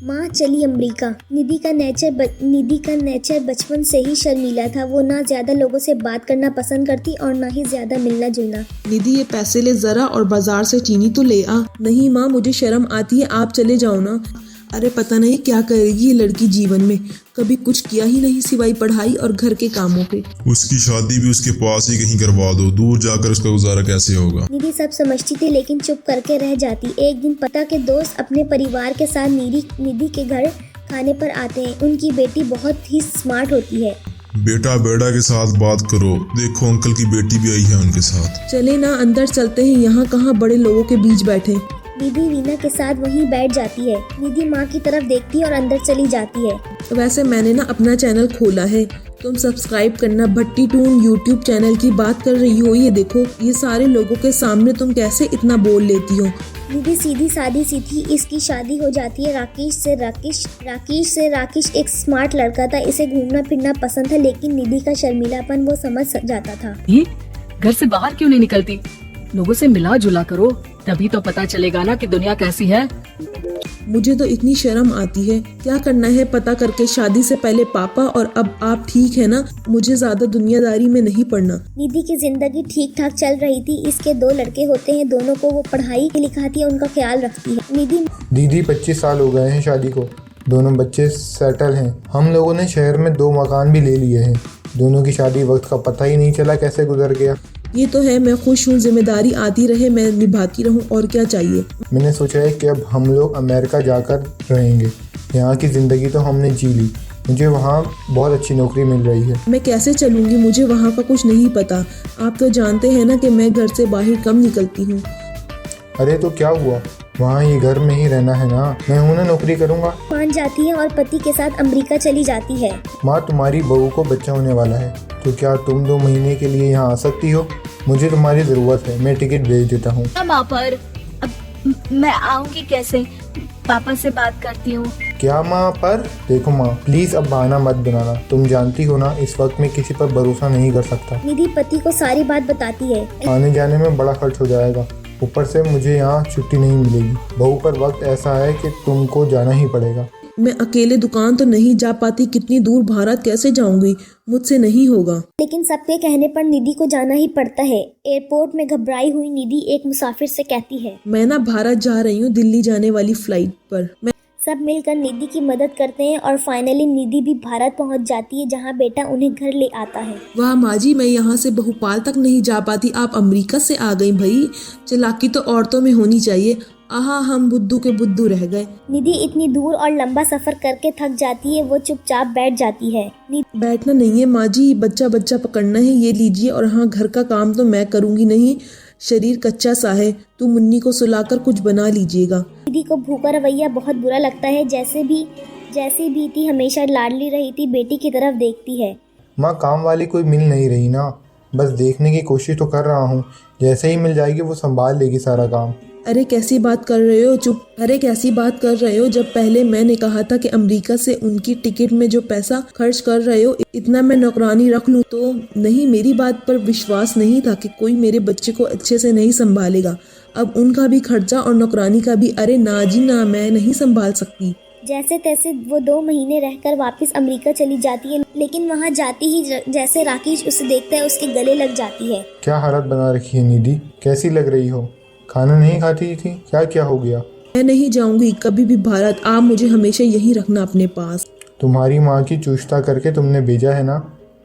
माँ चली अमेरिका। निधि का नेचर बचपन से ही शर्मीला था। वो ना ज्यादा लोगों से बात करना पसंद करती और ना ही ज्यादा मिलना जुलना। निधि ये पैसे ले जरा और बाजार से चीनी तो ले आ। नहीं माँ, मुझे शर्म आती है, आप चले जाओ ना। अरे पता नहीं क्या करेगी ये लड़की जीवन में, कभी कुछ किया ही नहीं सिवाय पढ़ाई और घर के कामों पे। उसकी शादी भी उसके पास ही कहीं करवा दो, दूर जाकर उसका गुजारा कैसे होगा। निधि सब समझती थी लेकिन चुप करके रह जाती। एक दिन पता के दोस्त अपने परिवार के साथ निधि के घर खाने पर आते हैं। उनकी बेटी बहुत ही स्मार्ट होती है। बेटा के साथ बात करो, देखो अंकल की बेटी भी आई है उनके साथ। चले ना अंदर चलते हैं, यहाँ कहाँ बड़े लोगों के बीच बैठे। निधि वीना के साथ वहीं बैठ जाती है। निधि माँ की तरफ देखती है और अंदर चली जाती है। वैसे मैंने ना अपना चैनल खोला है, तुम सब्सक्राइब करना। भट्टी टून यूट्यूब चैनल की बात कर रही हो। ये देखो, ये सारे लोगों के सामने तुम कैसे इतना बोल लेती हो। निधि सीधी सादी सी थी। इसकी शादी हो जाती है राकेश से। राकेश एक स्मार्ट लड़का था। इसे घूमना फिरना पसंद था, लेकिन निधि का शर्मीलापन वो समझ जाता था। ये घर से बाहर क्यों नहीं निकलती? लोगों से मिला जुला करो, तभी तो पता चलेगा ना कि दुनिया कैसी है। मुझे तो इतनी शर्म आती है। क्या करना है पता करके शादी से पहले पापा, और अब आप ठीक है ना। मुझे ज्यादा दुनियादारी में नहीं पड़ना। निधि की जिंदगी ठीक ठाक चल रही थी। इसके 2 लड़के होते हैं, दोनों को वो पढ़ाई लिखाती है, उनका ख्याल रखती है। दीदी 25 साल हो गए हैं शादी को, दोनों बच्चे सेटल हैं। हम लोगों ने शहर में 2 मकान भी ले लिए हैं। दोनों की शादी वक्त का पता ही नहीं चला कैसे गुजर गया। ये तो है, मैं खुश हूँ। जिम्मेदारी आती रहे, मैं निभाती रहूँ, और क्या चाहिए। मैंने सोचा है कि अब हम लोग अमेरिका जाकर रहेंगे। यहाँ की ज़िंदगी तो हमने जी ली, मुझे वहाँ बहुत अच्छी नौकरी मिल रही है। मैं कैसे चलूँगी, मुझे वहाँ का कुछ नहीं पता। आप तो जानते हैं ना कि मैं घर से बाहर कम निकलती हूँ। अरे तो क्या हुआ, वहाँ ये घर में ही रहना है ना, मैं हूँ ना, नौकरी करूँगा। मान जाती है और पति के साथ अमेरिका चली जाती है। माँ, तुम्हारी बहू को बच्चा होने वाला है, तो क्या तुम 2 महीने के लिए यहाँ आ सकती हो? मुझे तुम्हारी ज़रूरत है, मैं टिकट भेज देता हूँ। माँ पर अब मैं आऊँगी कैसे? पापा से बात करती हूँ। क्या माँ पर? देखो माँ, प्लीज़ अब बहाना मत बनाना। तुम जानती हो ना, इस वक्त में किसी पर भरोसा नहीं कर सकता। निधि पति को सारी बात बताती है। आने जाने में बड़ा खर्च हो जाएगा, ऊपर से मुझे यहाँ छुट्टी नहीं मिलेगी। बहू पर वक्त ऐसा है कि तुमको जाना ही पड़ेगा। मैं अकेले दुकान तो नहीं जा पाती, कितनी दूर भारत कैसे जाऊंगी, मुझसे नहीं होगा। लेकिन सबके कहने पर निधि को जाना ही पड़ता है। एयरपोर्ट में घबराई हुई निधि एक मुसाफिर से कहती है, मैं ना भारत जा रही हूँ, दिल्ली जाने वाली फ्लाइट पर। सब मिलकर निधि की मदद करते हैं और फाइनली निधि भी भारत पहुंच जाती है, जहां बेटा उन्हें घर ले आता है। वाह माँ जी, मैं यहाँ से बहुपाल तक नहीं जा पाती, आप अमेरिका से आ गई भाई। चालाकी तो औरतों में होनी चाहिए। आहा, हम बुद्धू के बुद्धू रह गए। निधि इतनी दूर और लंबा सफर करके थक जाती है। वो चुपचाप बैठ जाती है। बैठना नहीं है माँ जी, बच्चा पकड़ना है, ये लीजिए। और हाँ, घर का काम तो मैं करूँगी नहीं, शरीर कच्चा सा है, तू मुन्नी को सुलाकर कुछ बना लीजिएगा। निधि को भूखा रवैया बहुत बुरा लगता है। जैसी भी थी, हमेशा लाडली रही थी, बेटी की तरफ देखती है। माँ, काम वाली कोई मिल नहीं रही ना, बस देखने की कोशिश तो कर रहा हूँ। जैसे ही मिल जाएगी वो संभाल लेगी सारा काम। अरे कैसी बात कर रहे हो, चुप। अरे कैसी बात कर रहे हो, जब पहले मैंने कहा था कि अमेरिका से उनकी टिकट में जो पैसा खर्च कर रहे हो, इतना मैं नौकरानी रख लूं तो नहीं। मेरी बात पर विश्वास नहीं था कि कोई मेरे बच्चे को अच्छे से नहीं संभालेगा। अब उनका भी खर्चा और नौकरानी का भी। अरे ना जी ना, मैं नहीं संभाल सकती। जैसे तैसे वो 2 महीने रहकर वापस अमेरिका चली जाती है, लेकिन वहाँ जाती ही जैसे राकेश उसे देखता है, उसके गले लग जाती है। क्या हालत बना रखी है निधि, कैसी लग रही हो? खाना नहीं खाती थी क्या हो गया? मैं नहीं जाऊंगी कभी भी भारत, आप मुझे हमेशा यही रखना अपने पास। तुम्हारी माँ की चुष्टा करके तुमने भेजा है ना,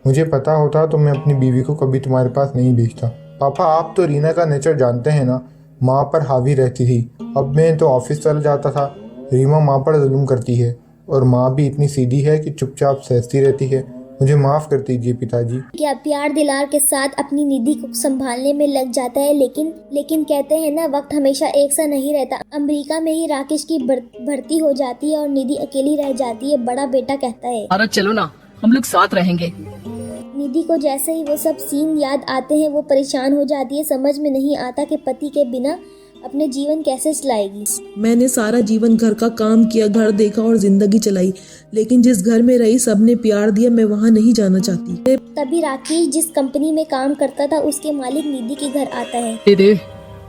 मुझे पता होता तो मैं अपनी बीवी को कभी तुम्हारे पास नहीं भेजता। पापा, आप तो रीना का नेचर जानते हैं ना, माँ पर हावी रहती थी। अब मैं तो ऑफिस चला जाता था, रीमा माँ पर जुल्म करती है, और माँ भी इतनी सीधी है कि चुपचाप सहती रहती है। मुझे माफ़ कर दीजिए पिताजी। क्या प्यार दिलार के साथ अपनी निधि को संभालने में लग जाता है, लेकिन कहते हैं ना, वक्त हमेशा एक सा नहीं रहता। अमेरिका में ही राकेश की भर्ती हो जाती है और निधि अकेली रह जाती है। बड़ा बेटा कहता है, भारत चलो ना, हम लोग साथ रहेंगे। निधि को जैसे ही वो सब सीन याद आते हैं, वो परेशान हो जाती है। समझ में नहीं आता कि पति के बिना अपने जीवन कैसे चलाएगी। मैंने सारा जीवन घर का काम किया, घर देखा और जिंदगी चलाई, लेकिन जिस घर में रही सबने प्यार दिया, मैं वहाँ नहीं जाना चाहती। तभी राकेश जिस कंपनी में काम करता था, उसके मालिक निधि के घर आता है। दीदी,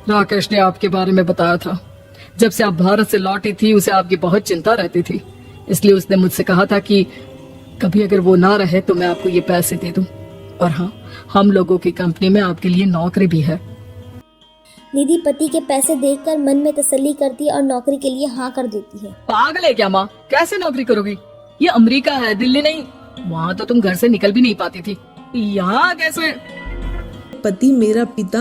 राकेश ने आपके बारे में बताया था जब से आप भारत से लौटी थी उसे आपकी बहुत चिंता रहती थी, इसलिए उसने मुझसे कहा था कि कभी अगर वो ना रहे तो मैं आपको ये पैसे दे दूं। और हाँ, हम लोगों की कंपनी में आपके लिए नौकरी भी है। निधि पति के पैसे देखकर मन में तसल्ली करती है और नौकरी के लिए हाँ कर देती है। पागल है क्या माँ? कैसे नौकरी करोगी? ये अमेरिका है, दिल्ली नहीं। वहाँ तो तुम घर से निकल भी नहीं पाती थी, यहाँ कैसे? पति, मेरा पिता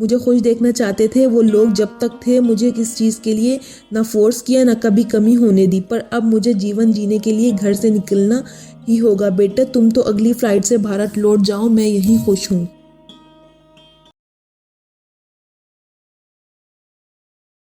मुझे खुश देखना चाहते थे। वो लोग जब तक थे मुझे किस चीज़ के लिए ना फोर्स किया ना कभी कमी होने दी, पर अब मुझे जीवन जीने के लिए घर से निकलना ही होगा। बेटा, तुम तो अगली फ्लाइट से भारत लौट जाओ, मैं यहीं खुश हूँ।